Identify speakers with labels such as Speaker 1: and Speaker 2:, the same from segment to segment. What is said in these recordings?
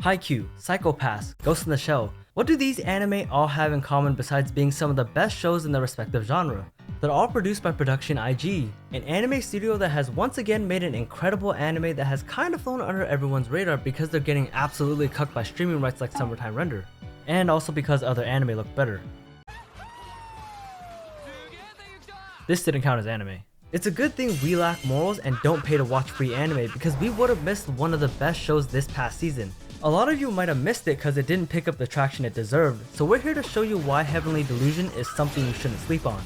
Speaker 1: Haikyuu, Psycho Pass, Ghost in the Shell. What do these anime all have in common besides being some of the best shows in their respective genre? They're all produced by Production IG, an anime studio that has once again made an incredible anime that has kind of flown under everyone's radar because they're getting absolutely cucked by streaming rights like Summertime Render, and also because other anime look better. This didn't count as anime. It's a good thing we lack morals and don't pay to watch free anime because we would have missed one of the best shows this past season. A lot of you might have missed it because it didn't pick up the traction it deserved, so we're here to show you why Heavenly Delusion is something you shouldn't sleep on.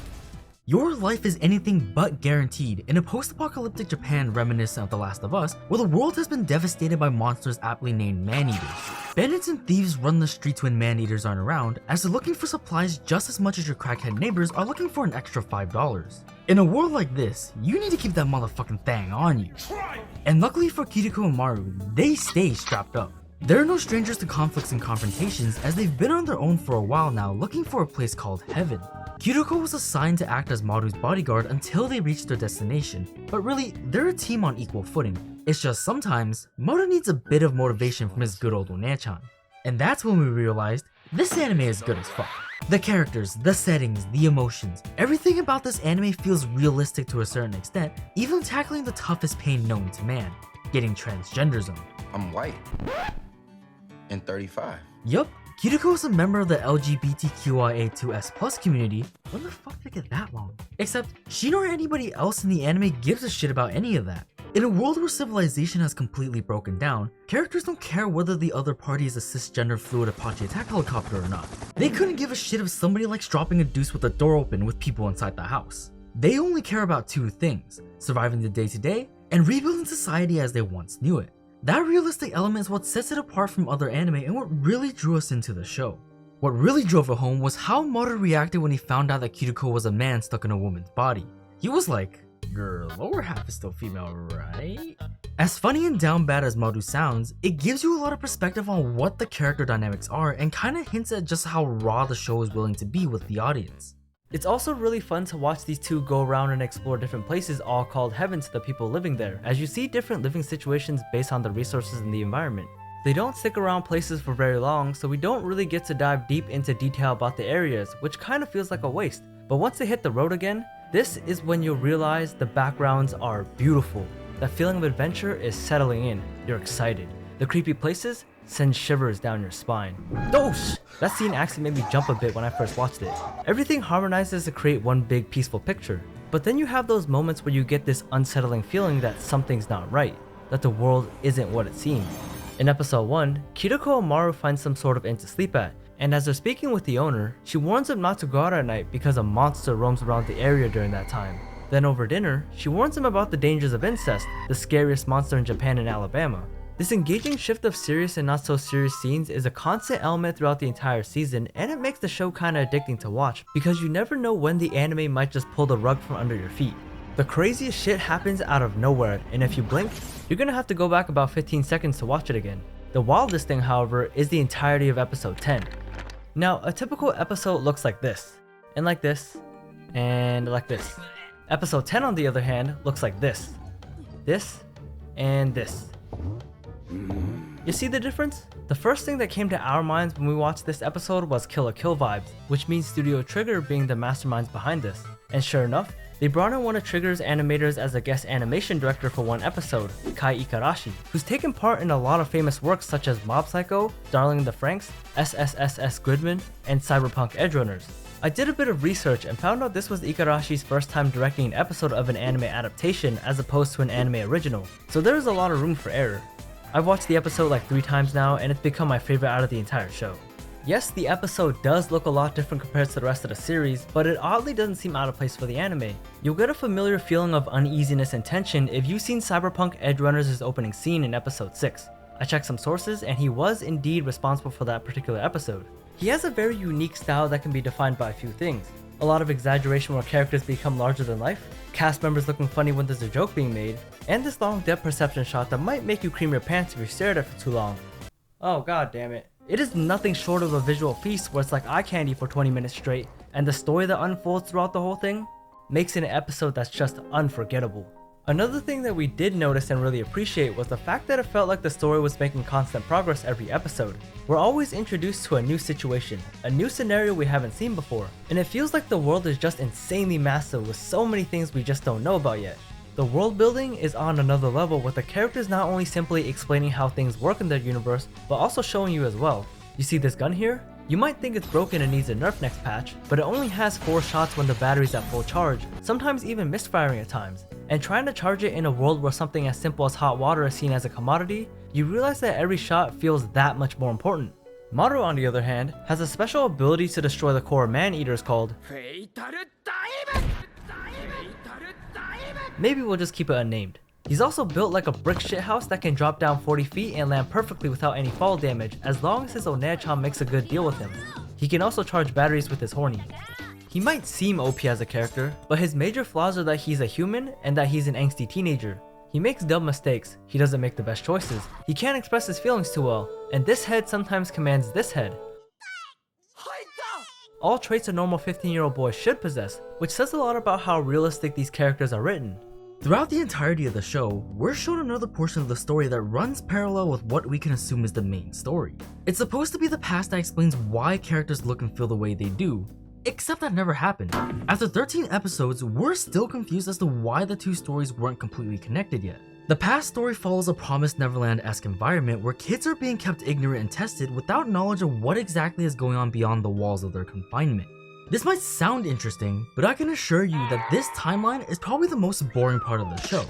Speaker 2: Your life is anything but guaranteed in a post-apocalyptic Japan reminiscent of The Last of Us, where the world has been devastated by monsters aptly named man-eaters. Bandits and thieves run the streets when man-eaters aren't around, as they're looking for supplies just as much as your crackhead neighbors are looking for an extra $5. In a world like this, you need to keep that motherfucking thing on you. And luckily for Kiriko and Maru, they stay strapped up. They're no strangers to conflicts and confrontations, as they've been on their own for a while now looking for a place called Heaven. Kiriko was assigned to act as Maru's bodyguard until they reached their destination, but really, they're a team on equal footing. It's just sometimes, Maru needs a bit of motivation from his good old One-chan. And that's when we realized, this anime is good as fuck. The characters, the settings, the emotions, everything about this anime feels realistic to a certain extent, even tackling the toughest pain known to man, getting transgender zoned.
Speaker 3: I'm white and 35.
Speaker 2: Yup, Kiriko is a member of the LGBTQIA2S+ community. When the fuck did it get that long? Except, she nor anybody else in the anime gives a shit about any of that. In a world where civilization has completely broken down, characters don't care whether the other party is a cisgender fluid Apache attack helicopter or not. They couldn't give a shit if somebody likes dropping a deuce with the door open with people inside the house. They only care about two things, surviving the day-to-day and rebuilding society as they once knew it. That realistic element is what sets it apart from other anime and what really drew us into the show. What really drove it home was how Maru reacted when he found out that Kiriko was a man stuck in a woman's body. He was like, your lower half is still female, right? As funny and down bad as Maru sounds, it gives you a lot of perspective on what the character dynamics are and kinda hints at just how raw the show is willing to be with the audience.
Speaker 1: It's also really fun to watch these two go around and explore different places all called heaven to the people living there, as you see different living situations based on the resources in the environment. They don't stick around places for very long, so we don't really get to dive deep into detail about the areas, which kind of feels like a waste. But once they hit the road again, this is when you'll realize the backgrounds are beautiful. That feeling of adventure is settling in, you're excited. The creepy places send shivers down your spine. Dosh! That scene actually made me jump a bit when I first watched it. Everything harmonizes to create one big peaceful picture. But then you have those moments where you get this unsettling feeling that something's not right, that the world isn't what it seems. In episode 1, Kiriko and Maru find some sort of inn to sleep at, and as they're speaking with the owner, she warns him not to go out at night because a monster roams around the area during that time. Then over dinner, she warns him about the dangers of incest, the scariest monster in Japan and Alabama. This engaging shift of serious and not so serious scenes is a constant element throughout the entire season, and it makes the show kinda addicting to watch because you never know when the anime might just pull the rug from under your feet. The craziest shit happens out of nowhere, and if you blink, you're gonna have to go back about 15 seconds to watch it again. The wildest thing, however, is the entirety of episode 10. Now, a typical episode looks like this, and like this, and like this. Episode 10 on the other hand looks like this, and this. You see the difference? The first thing that came to our minds when we watched this episode was Kill la Kill vibes, which means Studio Trigger being the masterminds behind this. And sure enough, they brought in one of Trigger's animators as a guest animation director for one episode, Kai Ikarashi, who's taken part in a lot of famous works such as Mob Psycho, Darling in the Franxx, SSSS Goodman, and Cyberpunk Edgerunners. I did a bit of research and found out this was Ikarashi's first time directing an episode of an anime adaptation as opposed to an anime original, so there is a lot of room for error. I've watched the episode like 3 times now and it's become my favorite out of the entire show. Yes, the episode does look a lot different compared to the rest of the series, but it oddly doesn't seem out of place for the anime. You'll get a familiar feeling of uneasiness and tension if you've seen Cyberpunk Edgerunners' opening scene in episode 6. I checked some sources and he was indeed responsible for that particular episode. He has a very unique style that can be defined by a few things. A lot of exaggeration where characters become larger than life, cast members looking funny when there's a joke being made, and this long depth perception shot that might make you cream your pants if you stare at it for too long. Oh god damn it. It is nothing short of a visual feast where it's like eye candy for 20 minutes straight, and the story that unfolds throughout the whole thing makes it an episode that's just unforgettable. Another thing that we did notice and really appreciate was the fact that it felt like the story was making constant progress every episode. We're always introduced to a new situation, a new scenario we haven't seen before, and it feels like the world is just insanely massive with so many things we just don't know about yet. The world building is on another level, with the characters not only simply explaining how things work in their universe, but also showing you as well. You see this gun here? You might think it's broken and needs a nerf next patch, but it only has 4 shots when the battery's at full charge, sometimes even misfiring at times. And trying to charge it in a world where something as simple as hot water is seen as a commodity, you realize that every shot feels that much more important. Maru, on the other hand, has a special ability to destroy the core man-eaters called maybe we'll just keep it unnamed. He's also built like a brick shithouse that can drop down 40 feet and land perfectly without any fall damage as long as his Onea-chan makes a good deal with him. He can also charge batteries with his horny. He might seem OP as a character, but his major flaws are that he's a human and that he's an angsty teenager. He makes dumb mistakes, he doesn't make the best choices, he can't express his feelings too well, and this head sometimes commands this head. All traits a normal 15-year-old boy should possess, which says a lot about how realistic these characters are written.
Speaker 2: Throughout the entirety of the show, we're shown another portion of the story that runs parallel with what we can assume is the main story. It's supposed to be the past that explains why characters look and feel the way they do, except that never happened. After 13 episodes, we're still confused as to why the two stories weren't completely connected yet. The past story follows a Promised Neverland-esque environment where kids are being kept ignorant and tested without knowledge of what exactly is going on beyond the walls of their confinement. This might sound interesting, but I can assure you that this timeline is probably the most boring part of the show.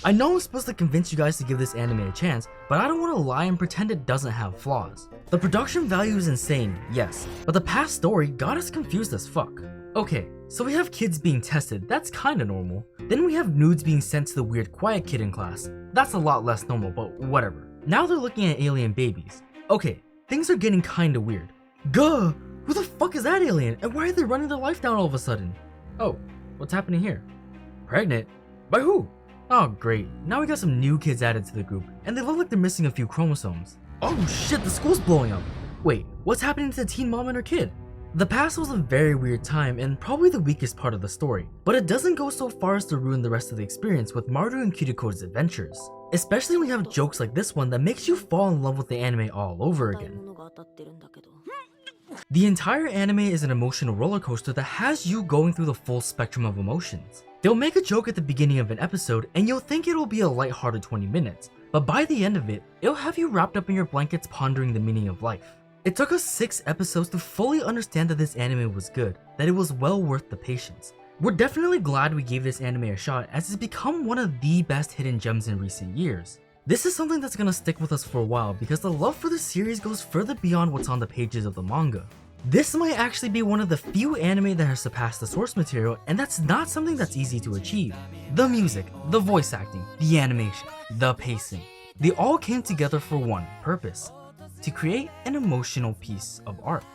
Speaker 2: I know I'm supposed to convince you guys to give this anime a chance, but I don't want to lie and pretend it doesn't have flaws. The production value is insane, yes, but the past story got us confused as fuck. Okay, so we have kids being tested, that's kinda normal. Then we have nudes being sent to the weird quiet kid in class. That's a lot less normal, but whatever. Now they're looking at alien babies. Okay, things are getting kinda weird. Gah! Who the fuck is that alien, and why are they running their life down all of a sudden? Oh, what's happening here? Pregnant? By who? Oh great, now we got some new kids added to the group, and they look like they're missing a few chromosomes. Oh shit, the school's blowing up! Wait, what's happening to the teen mom and her kid? The past was a very weird time and probably the weakest part of the story, but it doesn't go so far as to ruin the rest of the experience with Maru and Kiriko's adventures. Especially when you have jokes like this one that makes you fall in love with the anime all over again. The entire anime is an emotional roller coaster that has you going through the full spectrum of emotions. They'll make a joke at the beginning of an episode and you'll think it'll be a lighthearted 20 minutes, but by the end of it, it'll have you wrapped up in your blankets pondering the meaning of life. It took us 6 episodes to fully understand that this anime was good, that it was well worth the patience. We're definitely glad we gave this anime a shot as it's become one of the best hidden gems in recent years. This is something that's gonna stick with us for a while because the love for the series goes further beyond what's on the pages of the manga. This might actually be one of the few anime that has surpassed the source material, and that's not something that's easy to achieve. The music, the voice acting, the animation, the pacing, they all came together for one purpose: to create an emotional piece of art.